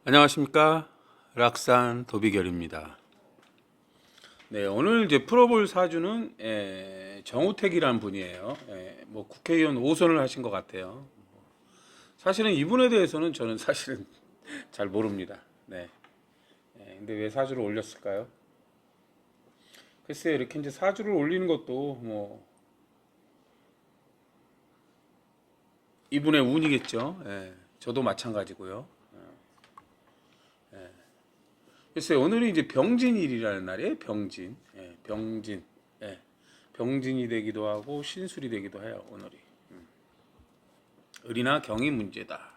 안녕하십니까, 락산 도비결입니다. 네, 오늘 이제 풀어볼 사주는 정우택이라는 분이에요. 뭐 국회의원 5선을 하신 것 같아요. 사실은 이분에 대해서는 저는 사실은 잘 모릅니다. 네. 근데 왜 사주를 올렸을까요? 글쎄요, 이렇게 이제 사주를 올리는 것도 뭐 이분의 운이겠죠. 저도 마찬가지고요. 글쎄요, 오늘이 이제 병진일이라는 날이에요. 병진. 병진. 병진이 되기도 하고 신술이 되기도 해요. 오늘이. 을이나 경이 문제다.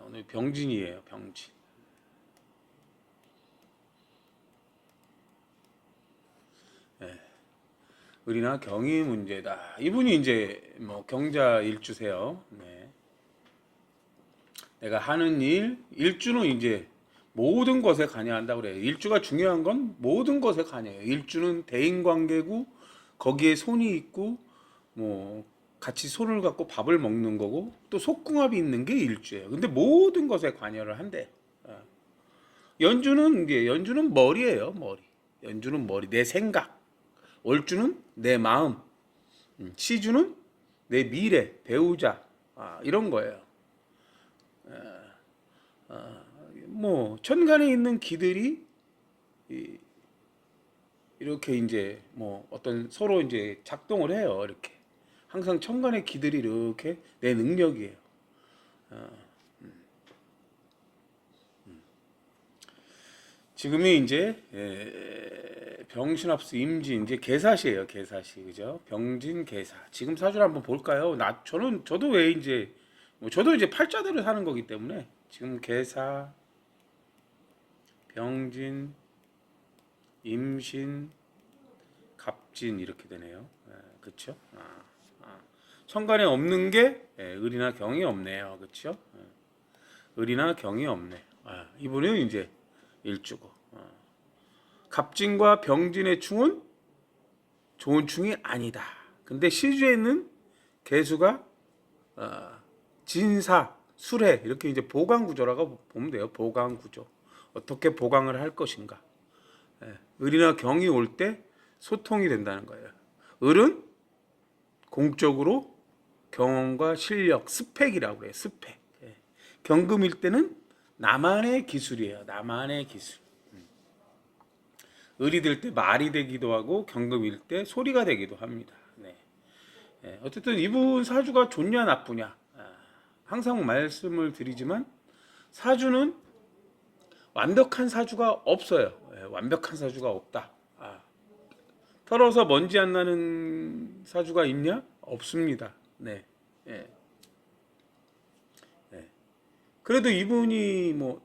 오늘 병진이에요. 병진. 을이나 경이 문제다. 이분이 이제 뭐 경자 일주세요. 네. 내가 하는 일, 일주는 이제 모든 것에 관여한다고 그래요. 일주가 중요한 건 모든 것에 관여해요. 일주는 대인관계고 거기에 손이 있고 뭐 같이 손을 갖고 밥을 먹는 거고 또 속궁합이 있는 게 일주예요. 근데 모든 것에 관여를 한대요. 연주는 머리예요. 머리. 연주는 머리. 내 생각. 월주는 내 마음. 시주는 내 미래, 배우자. 이런 거예요. 뭐 천간에 있는 기들이 이렇게 이제 뭐 어떤 서로 이제 작동을 해요. 이렇게 항상 천간의 기들이 이렇게 내 능력이에요. 지금이 이제 병신합수 임진 이제 개사시예요. 개사시 그죠? 병진 개사. 지금 사주를 한번 볼까요? 저도 왜 이제 뭐 저도 이제 팔자대로 사는 거기 때문에 지금 개사 병진, 임신, 갑진 이렇게 되네요. 그렇죠? 천간에 없는 게 을이나 경이 없네요. 그렇죠? 을이나 경이 없네. 이분은 이제 일주고. 갑진과 병진의 충은 좋은 충이 아니다. 근데 시주에 있는 개수가 진사, 술해 이렇게 이제 보강 구조라고 보면 돼요. 보강 구조. 어떻게 보강을 할 것인가. 을이나 경이 올 때 소통이 된다는 거예요. 을은 공적으로 경험과 실력, 스펙이라고 그래요. 스펙. 경금일 때는 나만의 기술이에요. 나만의 기술. 을이 될 때 말이 되기도 하고 경금일 때 소리가 되기도 합니다. 어쨌든 이분 사주가 좋냐 나쁘냐 항상 말씀을 드리지만 사주는 완벽한 사주가 없어요. 완벽한 사주가 없다. 털어서 먼지 안 나는 사주가 있냐? 없습니다. 네. 그래도 이분이 뭐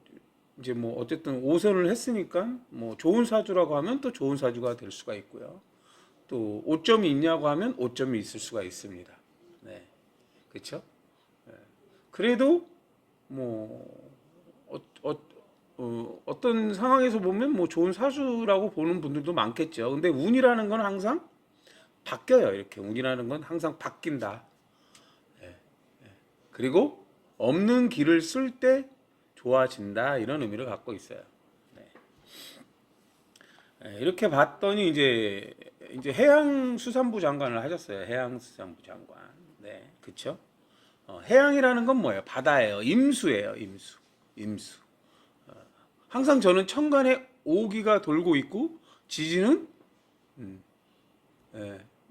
이제 뭐 어쨌든 오선을 했으니까 뭐 좋은 사주라고 하면 또 좋은 사주가 될 수가 있고요. 또 오점이 있냐고 하면 오점이 있을 수가 있습니다. 네. 그렇죠? 그래도 뭐 어떤 상황에서 보면 뭐 좋은 사주라고 보는 분들도 많겠죠. 근데 운이라는 건 항상 바뀌어요. 이렇게 운이라는 건 항상 바뀐다. 그리고 없는 길을 쓸 때 좋아진다 이런 의미를 갖고 있어요. 이렇게 봤더니 이제 해양수산부 장관을 하셨어요. 해양수산부 장관. 네, 그렇죠. 해양이라는 건 뭐예요? 바다예요. 임수예요. 임수. 항상 저는 천간에 오기가 돌고 있고 지지는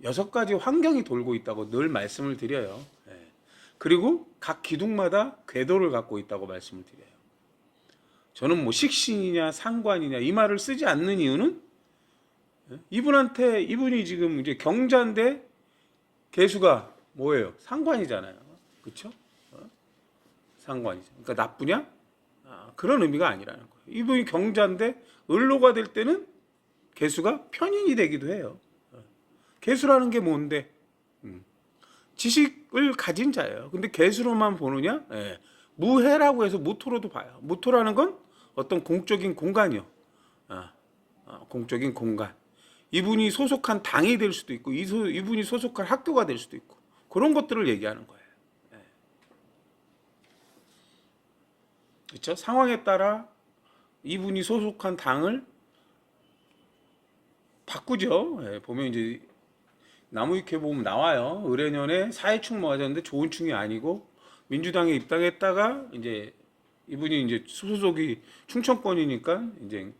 6가지 환경이 돌고 있다고 늘 말씀을 드려요. 그리고 각 기둥마다 궤도를 갖고 있다고 말씀을 드려요. 저는 뭐 식신이냐 상관이냐 이 말을 쓰지 않는 이유는 이분이 지금 이제 경자인데 개수가 뭐예요? 상관이잖아요. 그렇죠? 상관이죠. 그러니까 나쁘냐? 그런 의미가 아니라는 거예요. 이분이 경자인데 을로가 될 때는 개수가 편인이 되기도 해요. 개수라는 게 뭔데? 지식을 가진 자예요. 근데 개수로만 보느냐? 무해라고 해서 무토로도 봐요. 무토라는 건 어떤 공적인 공간이요. 공적인 공간. 이분이 소속한 당이 될 수도 있고 이분이 소속한 학교가 될 수도 있고 그런 것들을 얘기하는 거예요. 그렇죠? 상황에 따라 이분이 소속한 당을 바꾸죠. 예, 보면 이제 나무위키에 보면 나와요. 의뢰년에 사회충 맞았는데 좋은 충이 아니고 민주당에 입당했다가 이제 이분이 이제 소속이 충청권이니까 이제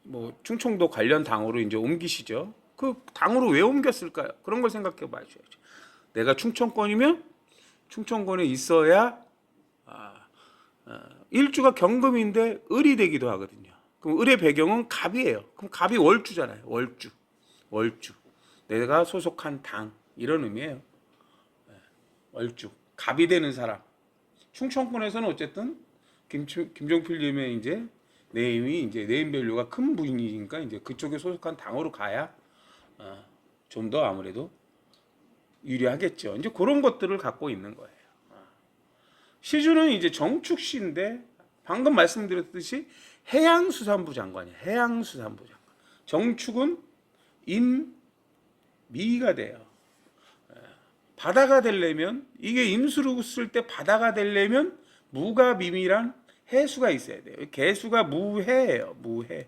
뭐 충청도 관련 당으로 이제 옮기시죠. 그 당으로 왜 옮겼을까요? 그런 걸 생각해 봐야죠. 내가 충청권이면 충청권에 있어야 일주가 경금인데 을이 되기도 하거든요. 그럼 을의 배경은 갑이에요. 그럼 갑이 월주잖아요. 월주. 내가 소속한 당 이런 의미예요. 월주. 갑이 되는 사람. 충청권에서는 어쨌든 김종필님의 이제 네임이 이제 네임밸류가 큰 분이니까 이제 그쪽에 소속한 당으로 가야 좀 더 아무래도 유리하겠죠. 이제 그런 것들을 갖고 있는 거예요. 시주는 이제 정축시인데 방금 말씀드렸듯이 해양수산부 장관이에요. 해양수산부 장관. 정축은 임미가 돼요. 바다가 되려면 이게 임수로 쓸 때 바다가 되려면 무가 미미란 해수가 있어야 돼요. 개수가 무해예요. 무해.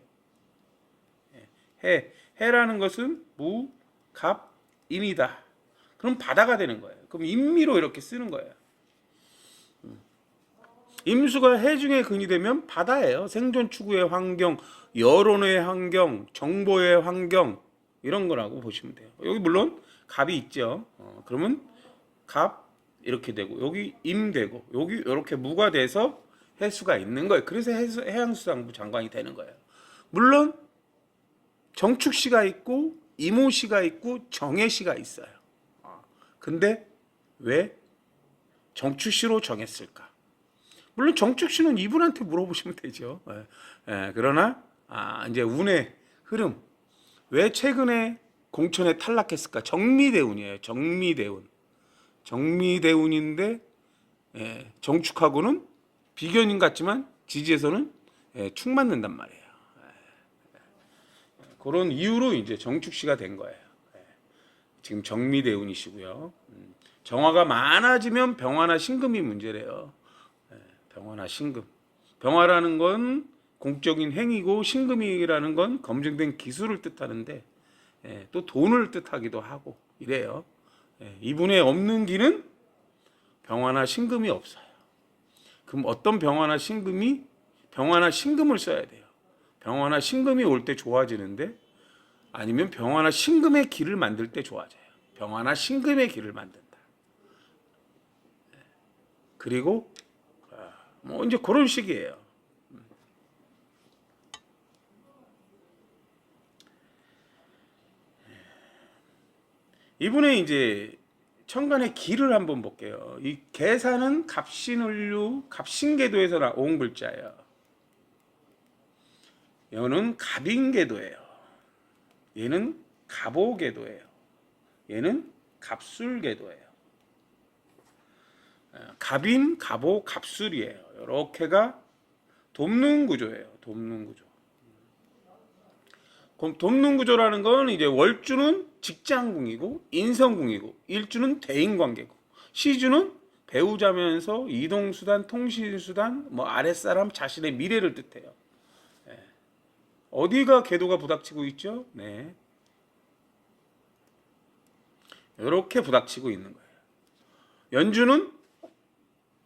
해라는 것은 무, 갑, 임이다. 그럼 바다가 되는 거예요. 그럼 임미로 이렇게 쓰는 거예요. 임수가 해 중에 근이 되면 바다예요. 생존 추구의 환경, 여론의 환경, 정보의 환경 이런 거라고 보시면 돼요. 여기 물론 갑이 있죠. 그러면 갑 이렇게 되고 여기 임 되고 여기 이렇게 무가 돼서 해수가 있는 거예요. 그래서 해양수산부 장관이 되는 거예요. 물론 정축시가 있고 이모시가 있고 정해시가 있어요. 근데 왜 정축시로 정했을까? 물론 정축시는 이분한테 물어보시면 되죠. 그러나 이제 운의 흐름 왜 최근에 공천에 탈락했을까? 정미대운이에요. 정미대운인데 정축하고는 비견인 같지만 지지에서는 축 맞는단 말이에요. 그런 이유로 이제 정축시가 된 거예요. 지금 정미대운이시고요. 정화가 많아지면 병화나 신금이 문제래요. 병화나 신금. 병화라는 건 공적인 행위고 신금이라는 건 검증된 기술을 뜻하는데 또 돈을 뜻하기도 하고 이래요. 이분의 없는 기는 병화나 신금이 없어요. 그럼 어떤 병화나 신금을 써야 돼요. 병화나 신금이 올 때 좋아지는데 아니면 병화나 신금의 길을 만들 때 좋아져요. 병화나 신금의 길을 만든다. 그리고 뭐 이제 그런 식이에요. 이분의 이제 천간의 기를 한번 볼게요. 이 계산은 갑신을류, 갑신계도에서 나온 글자예요. 얘는 갑인계도예요. 얘는 갑오계도예요. 얘는 갑술계도예요. 갑인, 갑오, 갑술이에요. 이렇게가 돕는구조예요. 돕는구조. 돕는구조라는 건 이제 월주는 직장궁이고 인성궁이고 일주는 대인관계고 시주는 배우자면서 이동수단, 통신수단, 뭐 아랫사람, 자신의 미래를 뜻해요. 어디가 궤도가 부닥치고 있죠? 네. 이렇게 부닥치고 있는 거예요. 연주는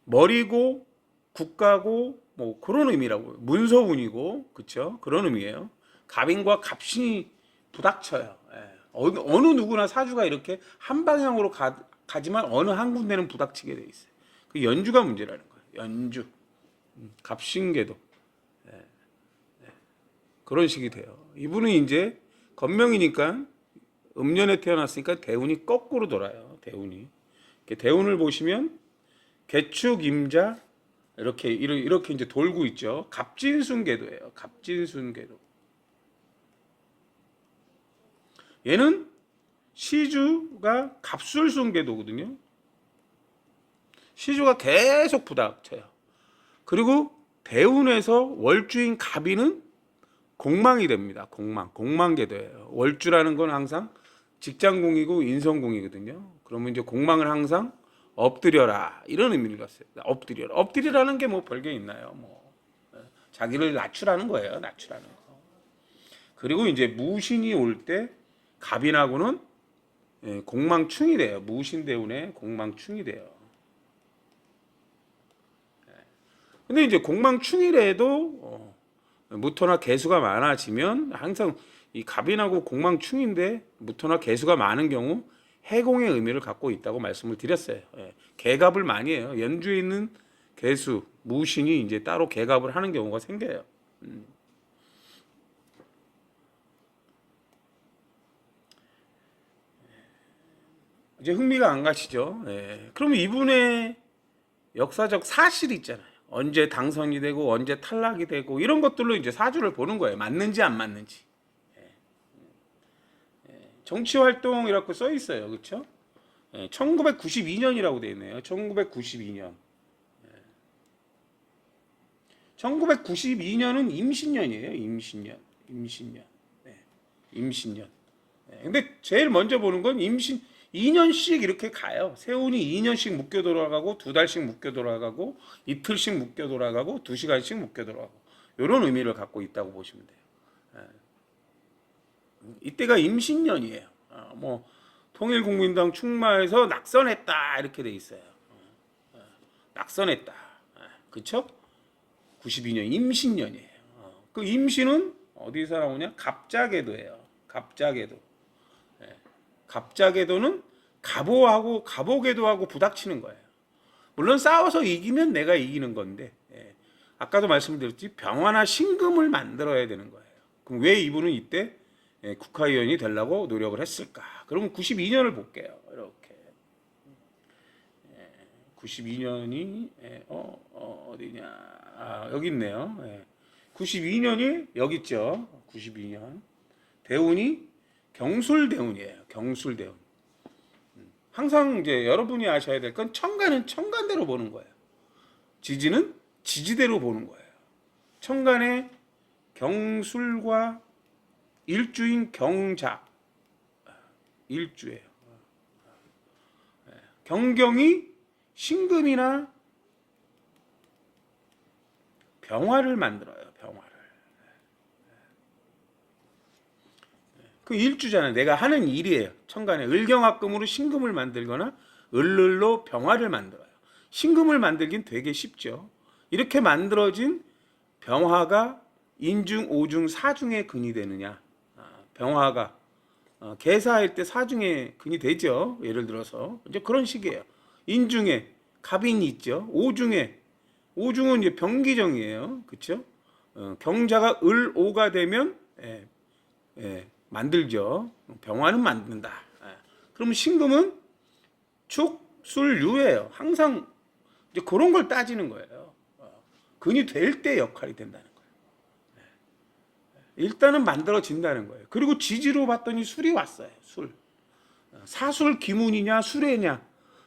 머리고 국가고 뭐 그런 의미라고요. 문서운이고 그렇죠? 그런 의미예요. 갑인과 갑신이 부닥쳐요. 어느 누구나 사주가 이렇게 한 방향으로 가지만 어느 한 군데는 부닥치게 돼 있어요. 그 연주가 문제라는 거예요. 연주, 갑신계도 그런 식이 돼요. 이분은 이제 건명이니까 음년에 태어났으니까 대운이 거꾸로 돌아요. 대운이 대운을 보시면 개축, 임자 이렇게 이제 돌고 있죠. 갑진순계도예요. 갑진순계도. 얘는 시주가 갑술순계도거든요. 시주가 계속 부닥쳐요. 그리고 대운에서 월주인 갑인은 공망이 됩니다. 공망계도예요. 월주라는 건 항상 직장공이고 인성공이거든요. 그러면 이제 공망을 항상 엎드려라 이런 의미를 갖어요. 엎드려라. 엎드리라는 게 뭐 별게 있나요? 뭐 자기를 낮추라는 거예요. 낮추라는 거. 그리고 이제 무신이 올 때 갑인하고는 공망충이 돼요. 무신대운에 공망충이 돼요. 근데 이제 공망충이라도 무토나 개수가 많아지면 항상 이 갑인하고 공망충인데 무토나 개수가 많은 경우 해공의 의미를 갖고 있다고 말씀을 드렸어요. 개갑을 많이 해요. 연주에 있는 개수, 무신이 이제 따로 개갑을 하는 경우가 생겨요. 이제 흥미가 안 가시죠? 그러면 이분의 역사적 사실이 있잖아요. 언제 당선이 되고 언제 탈락이 되고 이런 것들로 이제 사주를 보는 거예요. 맞는지 안 맞는지. 정치 활동이라고 써 있어요. 그렇죠? 1992년이라고 되어 있네요. 1992년. 1992년은 임신년이에요. 임신년. 임신년. 근데 제일 먼저 보는 건 임신 2년씩 이렇게 가요. 세운이 2년씩 묶여 돌아가고 2달씩 묶여 돌아가고 이틀씩 묶여 돌아가고 2시간씩 묶여 돌아가고 이런 의미를 갖고 있다고 보시면 돼요. 이때가 임신년이에요. 뭐 통일국민당 출마해서 낙선했다 이렇게 돼 있어요. 낙선했다. 그렇죠? 92년 임신년이에요. 그 임신은 어디서 나오냐? 갑자궤도예요. 갑자궤도. 갑자궤도는 갑오하고 갑오궤도하고 부닥치는 거예요. 물론 싸워서 이기면 내가 이기는 건데 아까도 말씀드렸지 병화나 신금을 만들어야 되는 거예요. 그럼 왜 이분은 이때 국회의원이 되려고 노력을 했을까? 그러면 92년을 볼게요. 이렇게 92년이 어디냐? 여기 있네요. 92년이 여기 있죠. 92년 대운이 경술대운이에요. 경술대운. 항상 이제 여러분이 아셔야 될 건 천간은 천간대로 보는 거예요. 지지는 지지대로 보는 거예요. 천간에 경술과 일주인 경자 일주예요. 경경이 신금이나 병화를 만들어요. 병화를. 그 일주잖아요. 내가 하는 일이에요. 천간에 을경합금으로 신금을 만들거나 을을로 병화를 만들어요. 신금을 만들긴 되게 쉽죠. 이렇게 만들어진 병화가 인중, 오중, 사중의 근이 되느냐? 병화가 계사할 때 사중의 근이 되죠. 예를 들어서 이제 그런 식이에요. 인중에 갑인이 있죠. 오중은 이제 병기정이에요. 그렇죠? 경자가 을오가 되면 만들죠. 병화는 만든다. 그러면 신금은 축, 술, 유예요. 항상 이제 그런 걸 따지는 거예요. 근이 될 때 역할이 된다는 거예요. 일단은 만들어진다는 거예요. 그리고 지지로 봤더니 술이 왔어요. 술. 사술 기문이냐 수레냐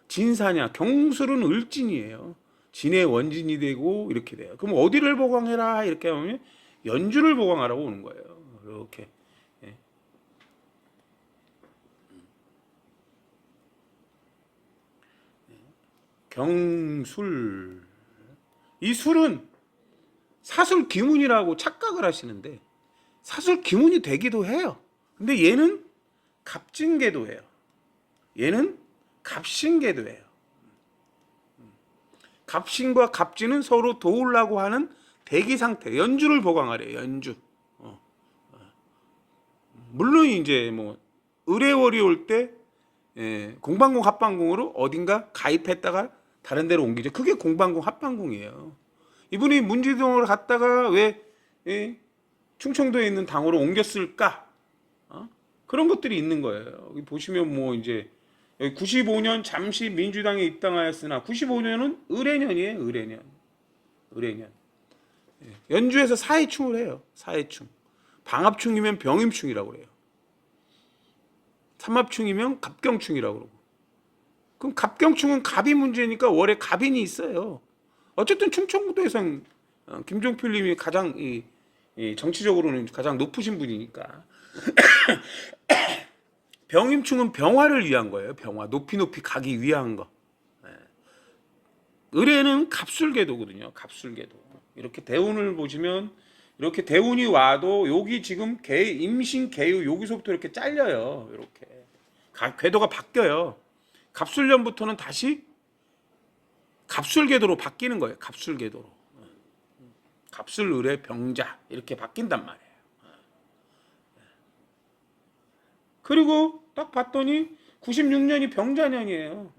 진사냐. 경술은 을진이에요. 진의 원진이 되고 이렇게 돼요. 그럼 어디를 보강해라 이렇게 하면 연주를 보강하라고 오는 거예요. 이렇게. 경술. 이 술은 사술 기문이라고 착각을 하시는데 사술 기문이 되기도 해요. 근데 얘는 갑진궤도예요. 얘는 갑신궤도예요. 갑신과 갑진은 서로 도우려고 하는 대기 상태. 연주를 보강하래요. 연주. 물론 이제 뭐 을해월이 올 때 공방공 합방공으로 어딘가 가입했다가 다른 데로 옮기죠. 그게 공방공 합방공이에요. 이분이 문지동을 갔다가 왜 충청도에 있는 당으로 옮겼을까? 그런 것들이 있는 거예요. 여기 보시면 뭐 이제 95년 잠시 민주당에 입당하였으나 95년은 을해년이에요. 을해년. 연주에서 사해충을 해요. 사해충. 방합충이면 병임충이라고 그래요. 삼합충이면 갑경충이라고 그러고. 그럼 갑경충은 갑이 문제니까 월에 갑인이 있어요. 어쨌든 충청도에선 김종필님이 가장 정치적으로는 가장 높으신 분이니까. 병임충은 병화를 위한 거예요. 병화 높이 가기 위한 거. 을에는 갑술궤도거든요. 갑술궤도. 이렇게 대운을 보시면 이렇게 대운이 와도 여기 지금 임신 개유 여기서부터 이렇게 잘려요. 이렇게 궤도가 바뀌어요. 갑술년부터는 다시 갑술궤도로 바뀌는 거예요. 갑술궤도로. 갑술을의 병자 이렇게 바뀐단 말이에요. 그리고 딱 봤더니 96년이 병자년이에요.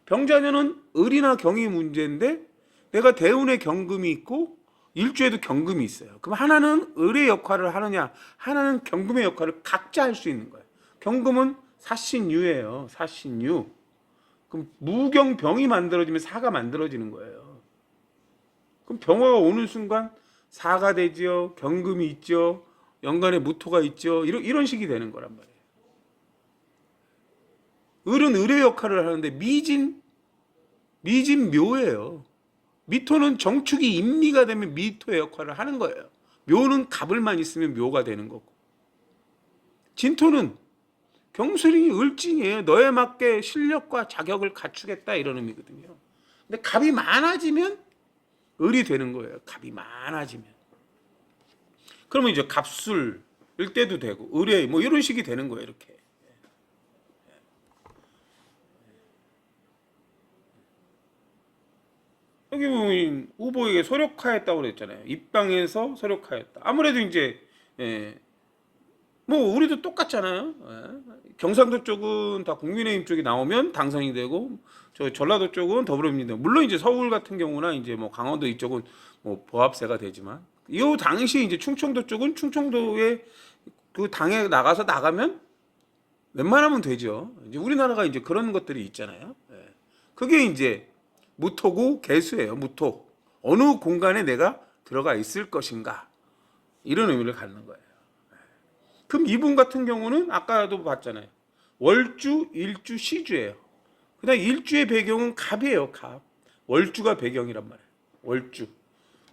병자년은 을이나 경이 문제인데 내가 대운에 경금이 있고 일주에도 경금이 있어요. 그럼 하나는 을의 역할을 하느냐, 하나는 경금의 역할을 각자 할 수 있는 거예요. 경금은 사신유예요. 사신유. 그럼 무경병이 만들어지면 사가 만들어지는 거예요. 그럼 병화가 오는 순간 사가 되지요. 경금이 있죠. 연간에 무토가 있죠. 이런 식이 되는 거란 말이에요. 을은 을의 역할을 하는데 미진 묘예요. 미토는 정축이 임미가 되면 미토의 역할을 하는 거예요. 묘는 갑을만 있으면 묘가 되는 거고. 진토는 경술이 을진이에요. 너에 맞게 실력과 자격을 갖추겠다 이런 의미거든요. 근데 갑이 많아지면 을이 되는 거예요. 갑이 많아지면. 그러면 이제 갑술일 때도 되고 을의 뭐 이런 식이 되는 거예요. 이렇게. 여기 보면 후보에게 소력하였다고 그랬잖아요. 입방에서 소력하였다. 아무래도 이제 뭐 우리도 똑같잖아요. 경상도 쪽은 다 국민의힘 쪽이 나오면 당선이 되고 저 전라도 쪽은 더불어민주당. 물론 이제 서울 같은 경우나 이제 뭐 강원도 이쪽은 뭐 보합세가 되지만 이 당시 이제 충청도 쪽은 충청도에 그 당에 나가면 웬만하면 되죠. 이제 우리나라가 이제 그런 것들이 있잖아요. 그게 이제 무토고 개수예요. 무토. 어느 공간에 내가 들어가 있을 것인가 이런 의미를 갖는 거예요. 그럼 이분 같은 경우는 아까도 봤잖아요. 월주, 일주, 시주예요. 그다음 일주의 배경은 갑이에요. 갑. 월주가 배경이란 말이에요. 월주.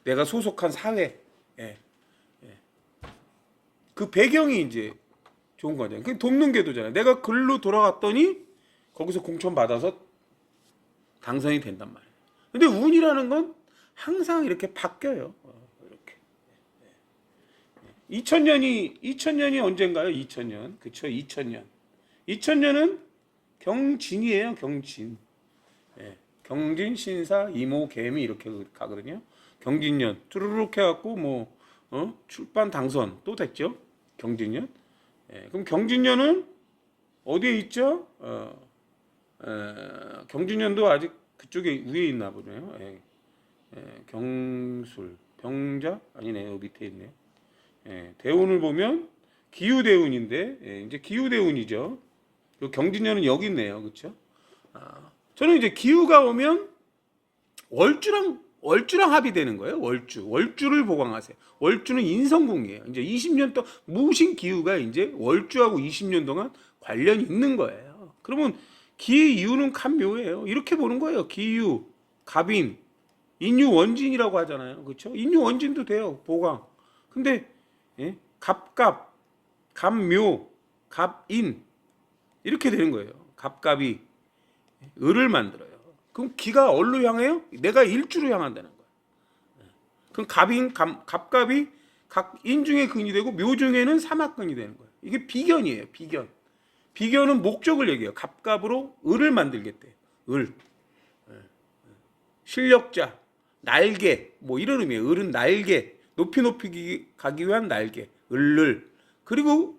내가 소속한 사회. 그 배경이 이제 좋은 거잖아요. 그게 돕는 궤도잖아요. 내가 글로 돌아갔더니 거기서 공천 받아서 당선이 된단 말이에요. 근데 운이라는 건 항상 이렇게 바뀌어요. 이렇게. 2000년이 언젠가요? 2000년. 그쵸? 2000년. 2000년은 경진이에요. 경진. 경진, 신사, 이모, 개미 이렇게 가거든요. 경진년. 쭈르륵 해갖고 뭐 출판 당선 또 됐죠. 경진년. 그럼 경진년은 어디에 있죠? 경진년도 아직 그쪽에 위에 있나 보네요. 경술, 병자 아니네 여기 밑에 있네. 대운을 보면 기후대운인데 이제 기후대운이죠. 경진년은 여기 있네요, 그렇죠? 저는 이제 기후가 오면 월주랑 합이 되는 거예요. 월주를 보강하세요. 월주는 인성궁이에요. 이제 20년 동안 무신 기후가 이제 월주하고 20년 동안 관련이 있는 거예요. 그러면 기의 이유는 갑묘예요. 이렇게 보는 거예요. 기유, 갑인, 인유원진이라고 하잖아요. 그렇죠? 인유원진도 돼요. 보강. 근데 갑갑, 갑묘, 갑인 이렇게 되는 거예요. 갑갑이 을을 만들어요. 그럼 기가 어디로 향해요? 내가 일주로 향한다는 거예요. 그럼 갑갑이 각 인중에 근이 되고 묘중에는 사막근이 되는 거예요. 이게 비견이에요. 비견은 목적을 얘기해요. 갑갑으로 을을 만들겠대. 을. 실력자, 날개, 뭐 이런 의미예요. 을은 날개, 높이 가기 위한 날개, 을을. 그리고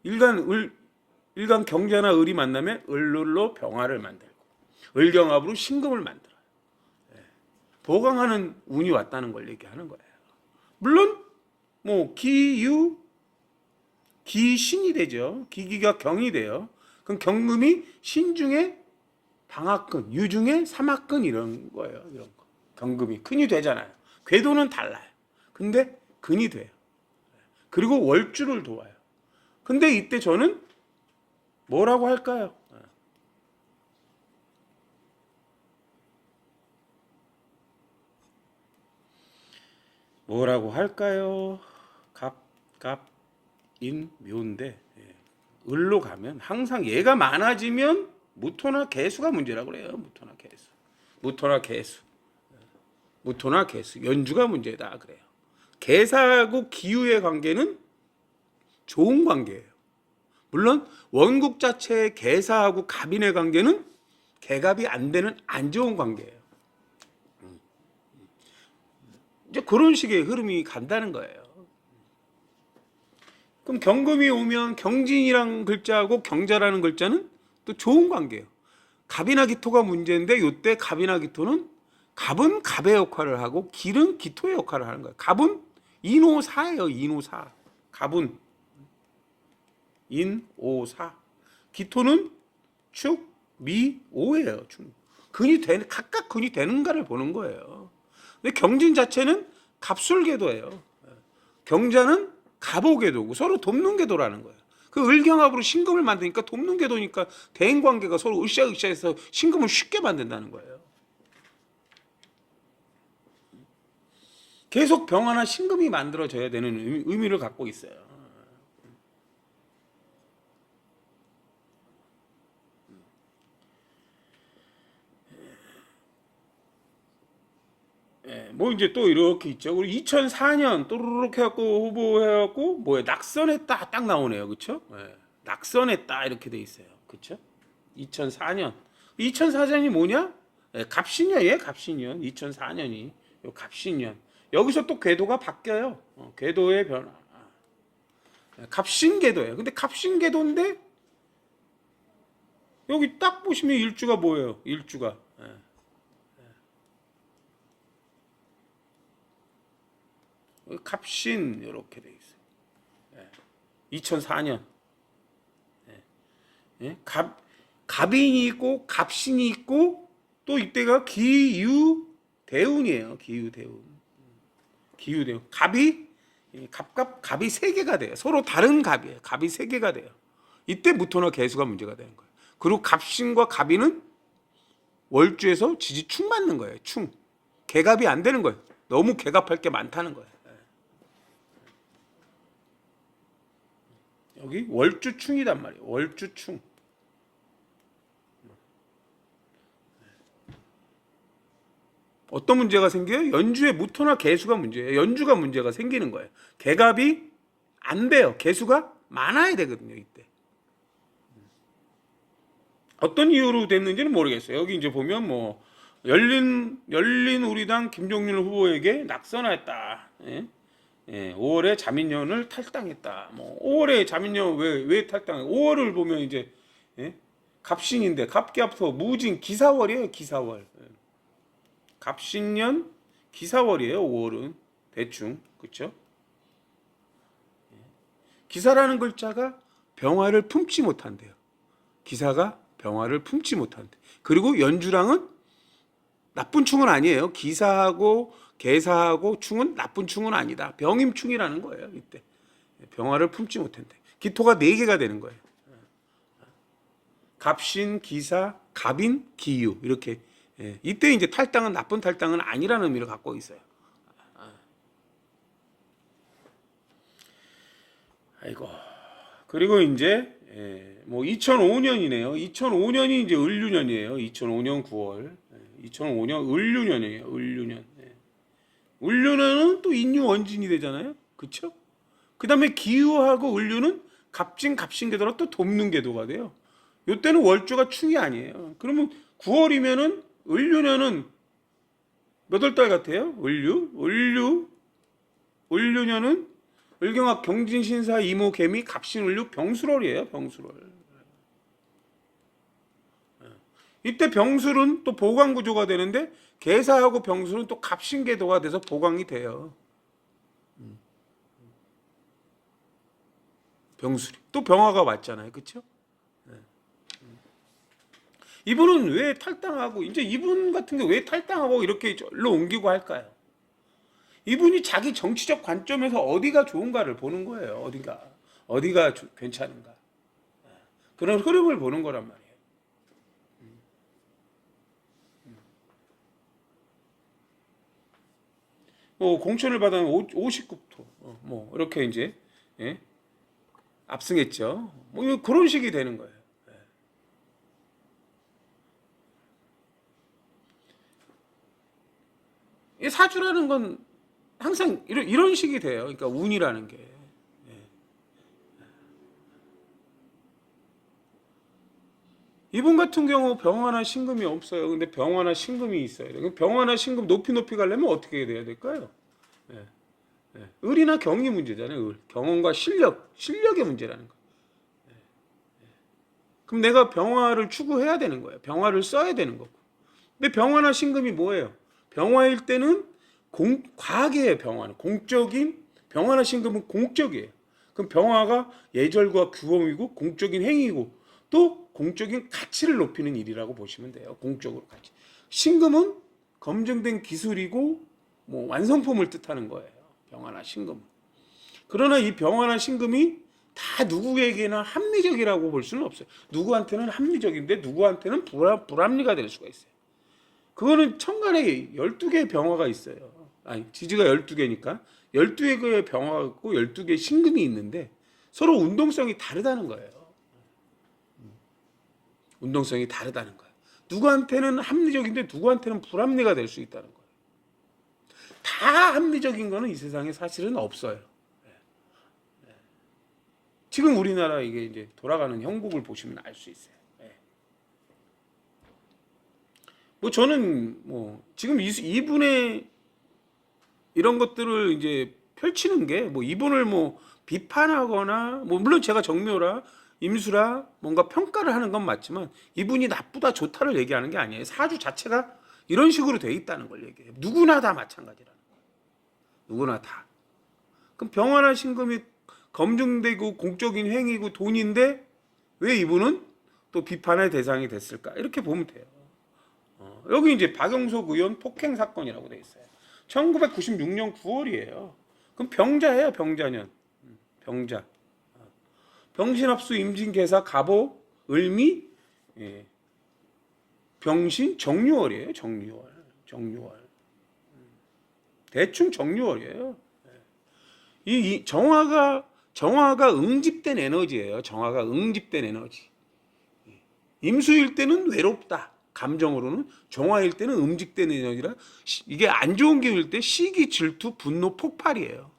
일간 경자나 을이 만나면 을로 병화를 만들고, 을경합으로 신금을 만들어요. 보강하는 운이 왔다는 걸 얘기하는 거예요. 물론 뭐 기신이 되죠. 기기가 경이 돼요. 그럼 경금이 신중에 방학근, 유중에 삼학근 이런 거예요. 이런 거. 경금이 근이 되잖아요. 궤도는 달라요. 근데 근이 돼요. 그리고 월주를 도와요. 근데 이때 저는 뭐라고 할까요? 뭐라고 할까요? 갑인 묘인데 을로 가면 항상 얘가 많아지면 무토나 개수가 문제라고 그래요. 무토나 개수. 무토나 개수. 무토나 개수. 연주가 문제다 그래요. 개사하고 기유의 관계는 좋은 관계예요. 물론 원국 자체의 개사하고 갑인의 관계는 개갑이 안 되는 안 좋은 관계예요. 이제 그런 식의 흐름이 간다는 거예요. 그럼 경금이 오면 경진이라는 글자하고 경자라는 글자는 또 좋은 관계예요. 갑이나 기토가 문제인데 이때 갑이나 기토는 갑은 갑의 역할을 하고 길은 기토의 역할을 하는 거예요. 갑은 인오사예요. 인오사. 갑은 인오사. 기토는 축, 미, 오예요. 근이 되는 각각 근이 되는가를 보는 거예요. 근데 경진 자체는 갑술궤도예요. 경자는 갑오궤도고 서로 돕는 궤도라는 거예요. 그 을경합으로 신금을 만드니까 돕는 궤도니까 대인관계가 서로 으쌰으쌰해서 신금을 쉽게 만든다는 거예요. 계속 병화나 신금이 만들어져야 되는 의미를 갖고 있어요. 뭐 이제 또 이렇게 있죠. 우리 2004년 또르륵 해갖고 후보해갖고 뭐에 낙선했다 딱 나오네요, 그렇죠? 낙선했다 이렇게 돼 있어요, 그렇죠? 2004년. 2004년이 뭐냐? 갑신년이에요, 갑신년. 2004년이 요 갑신년. 여기서 또 궤도가 바뀌어요. 궤도의 변화. 갑신궤도예요. 근데 갑신궤도인데 여기 딱 보시면 일주가 뭐예요? 일주가. 갑신 이렇게 돼 있어요. 2004년. 갑인이 있고 갑신이 있고 또 이때가 기유대운이에요. 기유대운. 기유대운. 갑이 세 개가 돼요. 서로 다른 갑이에요. 갑이 세 개가 돼요. 이때 무토나 개수가 문제가 되는 거예요. 그리고 갑신과 갑인은 월주에서 지지충 맞는 거예요. 충. 개갑이 안 되는 거예요. 너무 개갑할 게 많다는 거예요. 여기 월주충이단 말이에요. 월주충. 어떤 문제가 생겨요? 연주에 무토나 개수가 문제예요. 연주가 문제가 생기는 거예요. 개갑이 안 돼요. 개수가 많아야 되거든요. 이때. 어떤 이유로 됐는지는 모르겠어요. 여기 이제 보면 뭐 열린 우리당 김종률 후보에게 낙선했다. 5월에 자민련을 탈당했다. 뭐 5월에 자민련 왜 탈당해? 5월을 보면 이제 갑신인데 갑기합소 무진 기사월이에요. 기사월. 갑신년 기사월이에요. 5월은 대충 그렇죠? 기사라는 글자가 병화를 품지 못한대요. 기사가 병화를 품지 못한대. 그리고 연주랑은 나쁜 충은 아니에요. 기사하고 개사하고 충은 나쁜 충은 아니다. 병임충이라는 거예요. 이때 병화를 품지 못한대. 기토가 4개가 되는 거예요. 갑신, 기사, 갑인, 기유 이렇게. 이때 이제 탈당은 나쁜 탈당은 아니라는 의미를 갖고 있어요. 아이고. 그리고 이제 뭐 2005년이네요. 2005년이 이제 을류년이에요. 2005년 9월. 2005년 을류년이에요. 을류년. 을류년은 또 인유 원진이 되잖아요. 그렇죠? 그다음에 기유하고 을류는 갑진 갑신궤도라 또 돕는 궤도가 돼요. 이때는 월주가 충이 아니에요. 그러면 9월이면은 을류년은 몇 월 달 같아요? 을류년은 을경합 경진신사 이모 개미 갑신을류 병술월이에요. 병술월. 이때 병술은 또 보강 구조가 되는데 개사하고 병술은 또 갑신궤도가 돼서 보강이 돼요. 병술이 또 병화가 왔잖아요. 그렇죠? 이분은 왜 탈당하고 이제 이분 같은 게 왜 탈당하고 이렇게 절로 옮기고 할까요? 이분이 자기 정치적 관점에서 어디가 좋은가를 보는 거예요. 어디가 괜찮은가. 그런 흐름을 보는 거란 말이에요. 뭐 공천을 받은 50국토 뭐 이렇게 이제 압승했죠. 뭐 그런 식이 되는 거예요. 사주라는 건 항상 이런 식이 돼요. 그러니까 운이라는 게. 이분 같은 경우 병화나 신금이 없어요. 근데 병화나 신금이 있어야 돼요. 병화나 신금 높이 가려면 어떻게 돼야 될까요? 예. 을이나 경이 문제잖아요. 을. 경험과 실력의 문제라는 거. 그럼 내가 병화를 추구해야 되는 거예요. 병화를 써야 되는 거고. 근데 병화나 신금이 뭐예요? 병화일 때는 과학이에요. 병화는 공적인, 병화나 신금은 공적이에요. 그럼 병화가 예절과 규범이고 공적인 행위고 또 공적인 가치를 높이는 일이라고 보시면 돼요. 공적으로 가치. 신금은 검증된 기술이고 뭐 완성품을 뜻하는 거예요. 병화나 신금은. 그러나 이 병화나 신금이 다 누구에게나 합리적이라고 볼 수는 없어요. 누구한테는 합리적인데 누구한테는 불합리가 될 수가 있어요. 그거는 천간에 12개의 병화가 있어요. 아니, 지지가 12개니까 12개의 병화가 있고 12개의 신금이 있는데 서로 운동성이 다르다는 거예요. 운동성이 다르다는 거예요. 누구한테는 합리적인데 누구한테는 불합리가 될 수 있다는 거예요. 다 합리적인 거는 이 세상에 사실은 없어요. 지금 우리나라 이게 이제 돌아가는 형국을 보시면 알 수 있어요. 뭐 저는 뭐 지금 이분의 이런 것들을 이제 펼치는 게 뭐 이분을 뭐 비판하거나 뭐 물론 제가 정묘라 임수라 뭔가 평가를 하는 건 맞지만 이분이 나쁘다 좋다를 얘기하는 게 아니에요. 사주 자체가 이런 식으로 돼 있다는 걸 얘기해요. 누구나 다 마찬가지라는 거예요. 누구나 다. 그럼 병화나 신금이 검증되고 공적인 행위고 돈인데 왜 이분은 또 비판의 대상이 됐을까? 이렇게 보면 돼요. 여기 이제 박영석 의원 폭행 사건이라고 돼 있어요. 1996년 9월이에요. 그럼 병자예요, 병자년. 병자. 병신합수 임진개사 갑오 을미 병신 정유월이에요. 정유월. 대충 정유월이에요. 이 정화가 응집된 에너지예요. 정화가 응집된 에너지. 임수일 때는 외롭다. 감정으로는 정화일 때는 음직된 에너지라 이게 안 좋은 기운일 때 시기, 질투, 분노, 폭발이에요.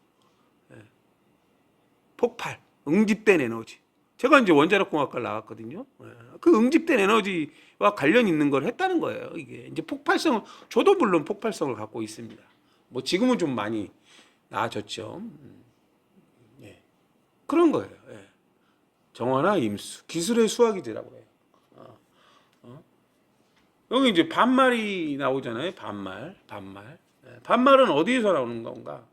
폭발, 응집된 에너지. 제가 이제 원자력공학과를 나왔거든요. 그 응집된 에너지와 관련 있는 걸 했다는 거예요. 이게 이제 폭발성을 저도 물론 폭발성을 갖고 있습니다. 뭐 지금은 좀 많이 나아졌죠. 그런 거예요. 정화나 임수, 기술의 수학이더라고요. 여기 이제 반말이 나오잖아요. 반말은 어디에서 나오는 건가?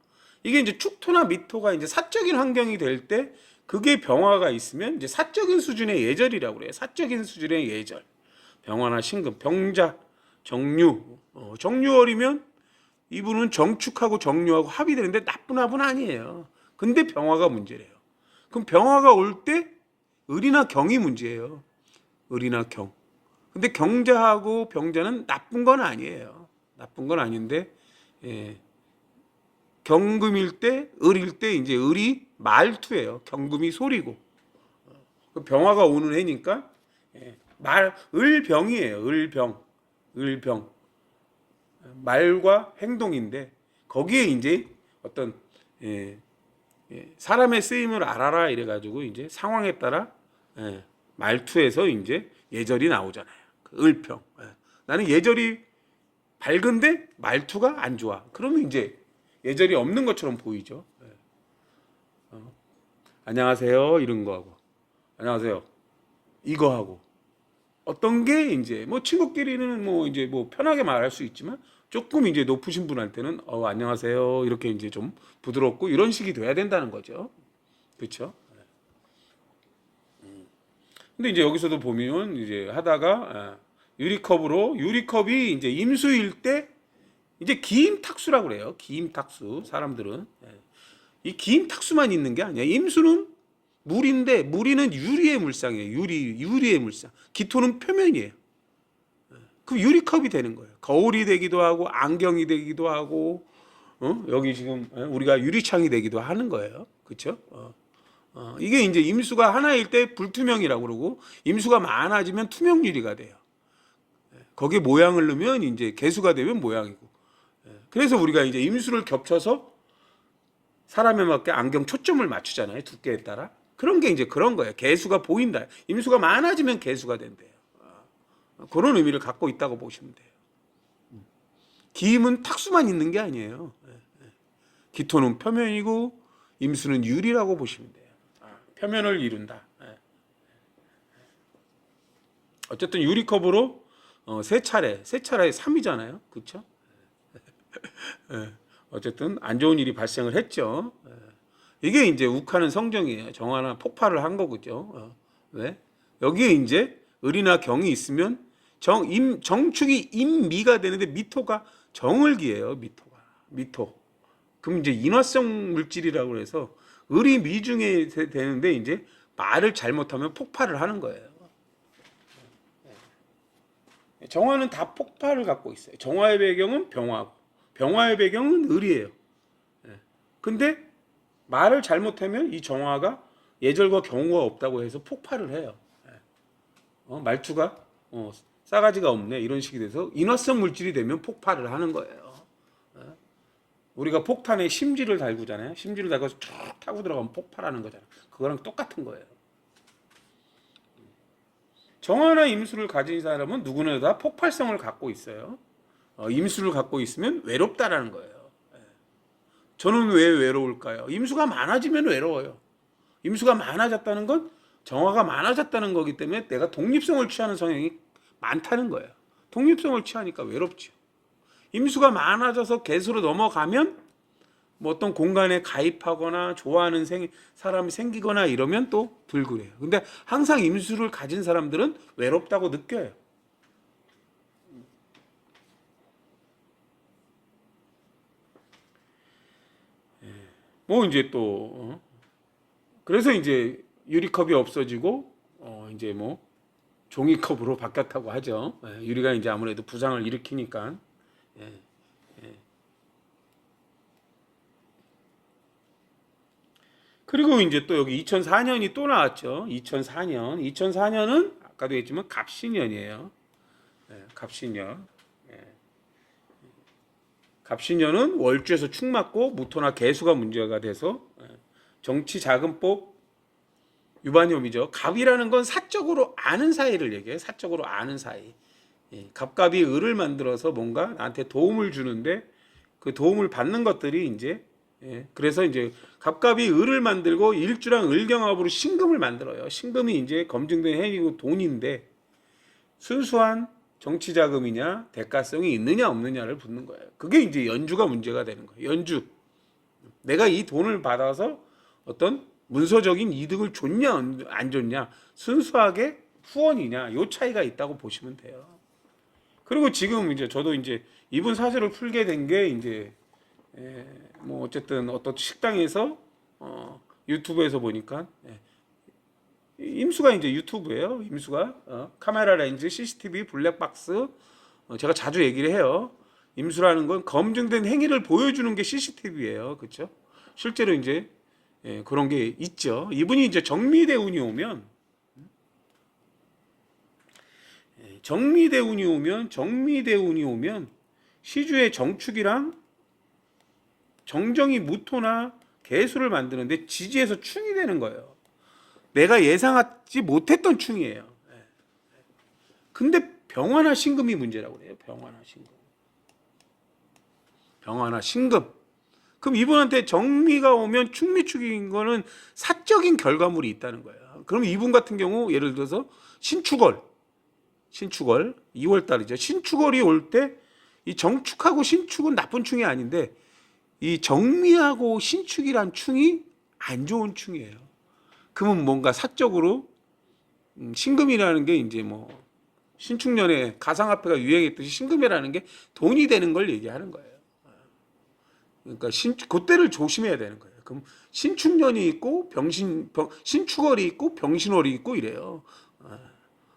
이게 이제 축토나 미토가 이제 사적인 환경이 될 때 그게 병화가 있으면 이제 사적인 수준의 예절이라고 그래요. 사적인 수준의 예절. 병화나 신금, 병자, 정유. 정유월이면 이분은 정축하고 정유하고 합이 되는데 나쁜 합은 아니에요. 근데 병화가 문제래요. 그럼 병화가 올 때 을이나 경이 문제예요. 을이나 경. 근데 경자하고 병자는 나쁜 건 아니에요. 나쁜 건 아닌데 경금일 때, 을일 때 이제 을이 말투예요. 경금이 소리고. 병화가 오는 해니까 을병이에요. 을병. 말과 행동인데 거기에 이제 어떤 사람의 쓰임을 알아라 이래가지고 이제 상황에 따라 말투에서 이제 예절이 나오잖아요. 을평. 나는 예절이 밝은데 말투가 안 좋아. 그러면 이제 예절이 없는 것처럼 보이죠. 안녕하세요 이런 거 하고 안녕하세요 이거 하고 어떤 게 이제 뭐 친구끼리는 뭐 이제 뭐 편하게 말할 수 있지만 조금 이제 높으신 분한테는 안녕하세요 이렇게 이제 좀 부드럽고 이런 식이 돼야 된다는 거죠. 그렇죠? 근데 이제 여기서도 보면 이제 하다가 유리컵이 이제 임수일 때 이제 기임탁수라고 그래요. 기임탁수 사람들은 이 기임탁수만 있는 게 아니야. 임수는 물인데 무리는 유리의 물상이에요. 유리의 물상. 기토는 표면이에요. 그 유리컵이 되는 거예요. 거울이 되기도 하고 안경이 되기도 하고 여기 지금 우리가 유리창이 되기도 하는 거예요. 그렇죠? 이게 이제 임수가 하나일 때 불투명이라고 그러고 임수가 많아지면 투명 유리가 돼요. 거기에 모양을 넣으면 이제 개수가 되면 모양이고 그래서 우리가 이제 임수를 겹쳐서 사람에 맞게 안경 초점을 맞추잖아요. 두께에 따라. 그런 게 이제 그런 거예요. 개수가 보인다. 임수가 많아지면 개수가 된대요. 그런 의미를 갖고 있다고 보시면 돼요. 기임은 탁수만 있는 게 아니에요. 기토는 표면이고 임수는 유리라고 보시면 돼요. 표면을 이룬다. 어쨌든 유리컵으로 세 차례 3이잖아요. 그렇죠? 어쨌든 안 좋은 일이 발생을 했죠. 이게 이제 욱하는 성정이에요. 정화나 폭발을 한 거죠. 왜? 여기에 이제 을이나 경이 있으면 정축이 임미가 되는데 미토가 정을기예요. 미토. 그럼 이제 인화성 물질이라고 해서 을이 미중에 되는데 이제 말을 잘못하면 폭발을 하는 거예요. 정화는 다 폭발을 갖고 있어요. 정화의 배경은 병화고 병화의 배경은 을이에요. 근데 말을 잘못하면 이 정화가 예절과 경우가 없다고 해서 폭발을 해요. 말투가 싸가지가 없네 이런 식이 돼서 인화성 물질이 되면 폭발을 하는 거예요. 우리가 폭탄에 심지를 달구잖아요. 심지를 달고서 쭉 타고 들어가면 폭발하는 거잖아요. 그거랑 똑같은 거예요. 정화나 임수를 가진 사람은 누구나 다 폭발성을 갖고 있어요. 임수를 갖고 있으면 외롭다라는 거예요. 저는 왜 외로울까요? 임수가 많아지면 외로워요. 임수가 많아졌다는 건 정화가 많아졌다는 거기 때문에 내가 독립성을 취하는 성향이 많다는 거예요. 독립성을 취하니까 외롭죠. 임수가 많아져서 개수로 넘어가면 뭐 어떤 공간에 가입하거나 좋아하는 사람이 생기거나 이러면 또 덜 그래요. 근데 항상 임수를 가진 사람들은 외롭다고 느껴요. 뭐 이제 또 그래서 이제 유리컵이 없어지고 이제 뭐 종이컵으로 바뀌었다고 하죠. 유리가 이제 아무래도 부상을 일으키니까. 그리고 이제 또 여기 2004년이 또 나왔죠. 2004년은 아까도 했지만 갑신년이에요. 갑신년. 갑신년은 월주에서 축 맞고 무토나 개수가 문제가 돼서 정치자금법 위반혐의죠. 갑이라는 건 사적으로 아는 사이를 얘기해요. 사적으로 아는 사이. 갑갑이 을을 만들어서 뭔가 나한테 도움을 주는데 그 도움을 받는 것들이 이제 그래서 이제 갑갑이 을을 만들고 일주랑 을경합으로 신금을 만들어요. 신금이 이제 검증된 행위고 돈인데 순수한 정치자금이냐 대가성이 있느냐 없느냐를 묻는 거예요. 그게 이제 연주가 문제가 되는 거예요. 연주. 내가 이 돈을 받아서 어떤 문서적인 이득을 줬냐 안 줬냐 순수하게 후원이냐 요 차이가 있다고 보시면 돼요. 그리고 지금 이제 저도 이제 이분 사주를 풀게 된 게 이제 뭐 어쨌든 어떤 식당에서 유튜브에서 보니까 임수가 이제 유튜브예요. 임수가 카메라 렌즈, CCTV, 블랙박스 제가 자주 얘기를 해요. 임수라는 건 검증된 행위를 보여주는 게 CCTV예요. 그렇죠? 실제로 이제 그런 게 있죠. 이분이 이제 정미대운이 오면 시주의 정축이랑 정정이 무토나 개수를 만드는데 지지에서 충이 되는 거예요. 내가 예상하지 못했던 충이에요. 근데 병화나 신금이 문제라고 그래요. 병화나 신금. 그럼 이분한테 정미가 오면 충미축인 거는 사적인 결과물이 있다는 거예요. 그럼 이분 같은 경우 예를 들어서 신축월 2월 달이죠. 신축월이 올 때 이 정축하고 신축은 나쁜 충이 아닌데 이 정미하고 신축이란 충이 안 좋은 충이에요. 그러면 뭔가 사적으로 신금이라는 게 이제 뭐 신축년에 가상화폐가 유행했듯이 신금이라는 게 돈이 되는 걸 얘기하는 거예요. 그러니까 그때를 조심해야 되는 거예요. 그럼 신축년이 있고 신축월이 있고 병신월이 있고 이래요.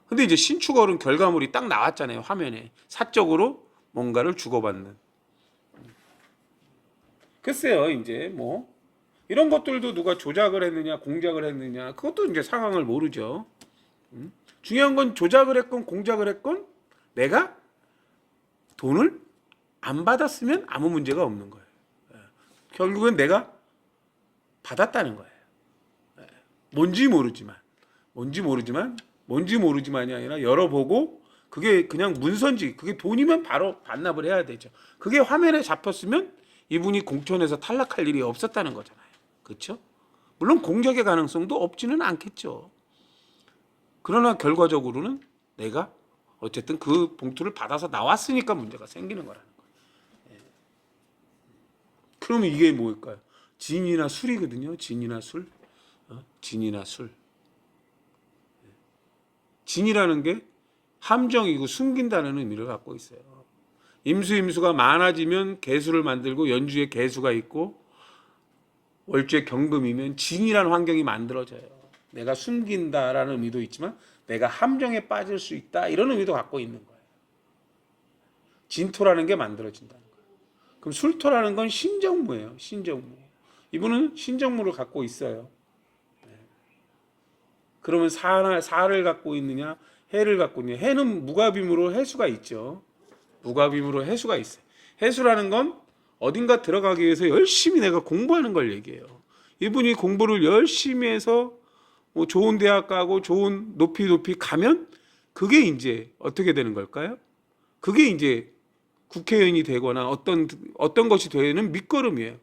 근데 이제 신축월은 결과물이 딱 나왔잖아요. 화면에 사적으로 뭔가를 주고받는. 글쎄요, 이제 뭐 이런 것들도 누가 조작을 했느냐, 공작을 했느냐, 그것도 이제 상황을 모르죠. 중요한 건 조작을 했건 공작을 했건 내가 돈을 안 받았으면 아무 문제가 없는 거예요. 결국은 내가 받았다는 거예요. 뭔지 모르지만이 아니라 열어보고 그게 그냥 문서인지 그게 돈이면 바로 반납을 해야 되죠. 그게 화면에 잡혔으면 이분이 공천에서 탈락할 일이 없었다는 거잖아요. 그렇죠? 물론 공작의 가능성도 없지는 않겠죠. 그러나 결과적으로는 내가 어쨌든 그 봉투를 받아서 나왔으니까 문제가 생기는 거라는 거예요. 그러면 이게 뭘까요? 진이나 술이거든요. 진이나 술. 진이나 술. 진이라는 게 함정이고 숨긴다는 의미를 갖고 있어요. 임수가 많아지면 개수를 만들고 연주에 개수가 있고 월주에 경금이면 진이라는 환경이 만들어져요. 내가 숨긴다라는 의미도 있지만 내가 함정에 빠질 수 있다 이런 의미도 갖고 있는 거예요. 진토라는 게 만들어진다는 거예요. 그럼 술토라는 건 신정무예요. 신정무. 이분은 신정무를 갖고 있어요. 그러면 사를 갖고 있느냐 해를 갖고 있느냐. 해는 무갑임으로 해수가 있죠. 무갑임으로 해수가 있어요. 해수라는 건 어딘가 들어가기 위해서 열심히 내가 공부하는 걸 얘기해요. 이분이 공부를 열심히 해서 뭐 좋은 대학 가고 좋은 높이 가면 그게 이제 어떻게 되는 걸까요? 그게 이제 국회의원이 되거나 어떤 것이 되는 밑거름이에요.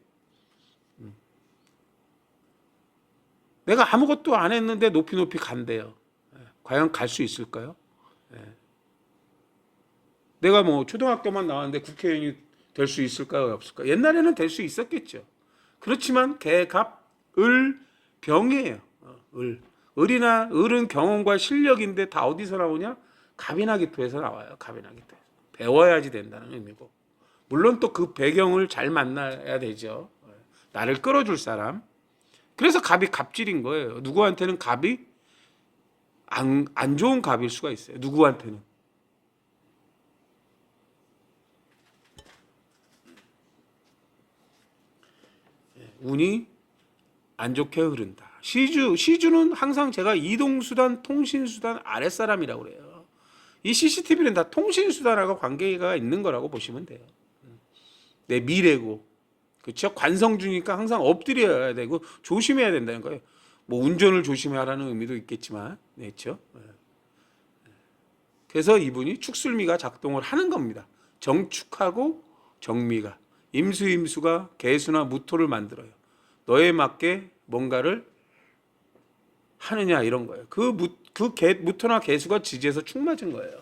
내가 아무것도 안 했는데 높이 간대요. 과연 갈 수 있을까요? 내가 뭐 초등학교만 나왔는데 국회의원이 될 수 있을까요? 없을까요? 옛날에는 될 수 있었겠죠. 그렇지만 개, 갑, 을, 병이에요. 을은 경험과 실력인데 다 어디서 나오냐? 갑이나 기토에서 나와요. 갑이나 기토에서. 배워야지 된다는 의미고. 물론 또 그 배경을 잘 만나야 되죠. 나를 끌어줄 사람. 그래서 갑이 갑질인 거예요. 누구한테는 갑이 안 좋은 갑일 수가 있어요. 누구한테는. 운이 안 좋게 흐른다. 시주는 항상 제가 이동수단, 통신수단 아랫사람이라고 그래요. 이 CCTV는 다 통신수단하고 관계가 있는 거라고 보시면 돼요. 내 미래고. 그렇죠? 관성주니까 항상 엎드려야 되고 조심해야 된다는 거예요. 뭐 운전을 조심하라는 의미도 있겠지만, 그렇죠? 그래서 이분이 축술미가 작동을 하는 겁니다. 정축하고 정미가. 임수가 개수나 무토를 만들어요. 너에 맞게 뭔가를 하느냐 이런 거예요. 무토나 개수가 지지해서 축 맞은 거예요.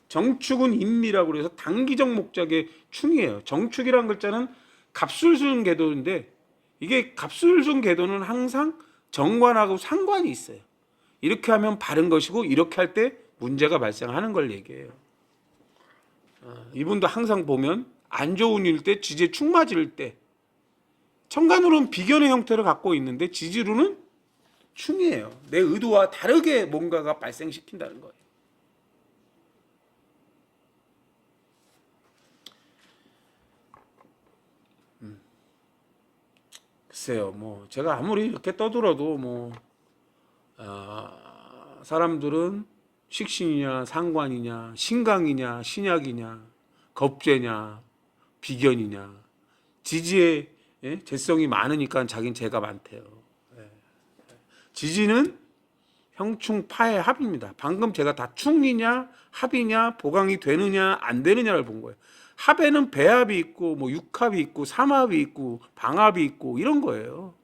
정축은 인미라고 그래서 단기적 목적의 충이에요. 정축이라는 글자는 갑술순 궤도인데 이게 갑술순 궤도는 항상 정관하고 상관이 있어요. 이렇게 하면 바른 것이고 이렇게 할 때 문제가 발생하는 걸 얘기해요. 이분도 항상 보면 안 좋은 일 때 지지에 축 맞을 때 천간으로는 비견의 형태를 갖고 있는데 지지로는 충이에요. 내 의도와 다르게 뭔가가 발생시킨다는 거예요. 글쎄요, 뭐 제가 아무리 이렇게 떠들어도 뭐 사람들은 식신이냐 상관이냐 신강이냐 신약이냐 겁재냐 비견이냐 지지의 재성이 많으니까 자기는 재가 많대요. 지지는 형충파의 합입니다. 방금 제가 다 충이냐 합이냐 보강이 되느냐 안 되느냐를 본 거예요. 합에는 배합이 있고 뭐 육합이 있고 삼합이 있고 방합이 있고 이런 거예요.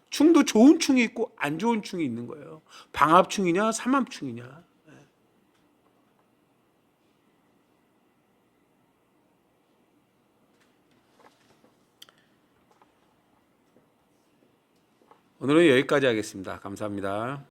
충도 좋은 충이 있고 안 좋은 충이 있는 거예요. 방합충이냐 삼합충이냐. 오늘은 여기까지 하겠습니다. 감사합니다.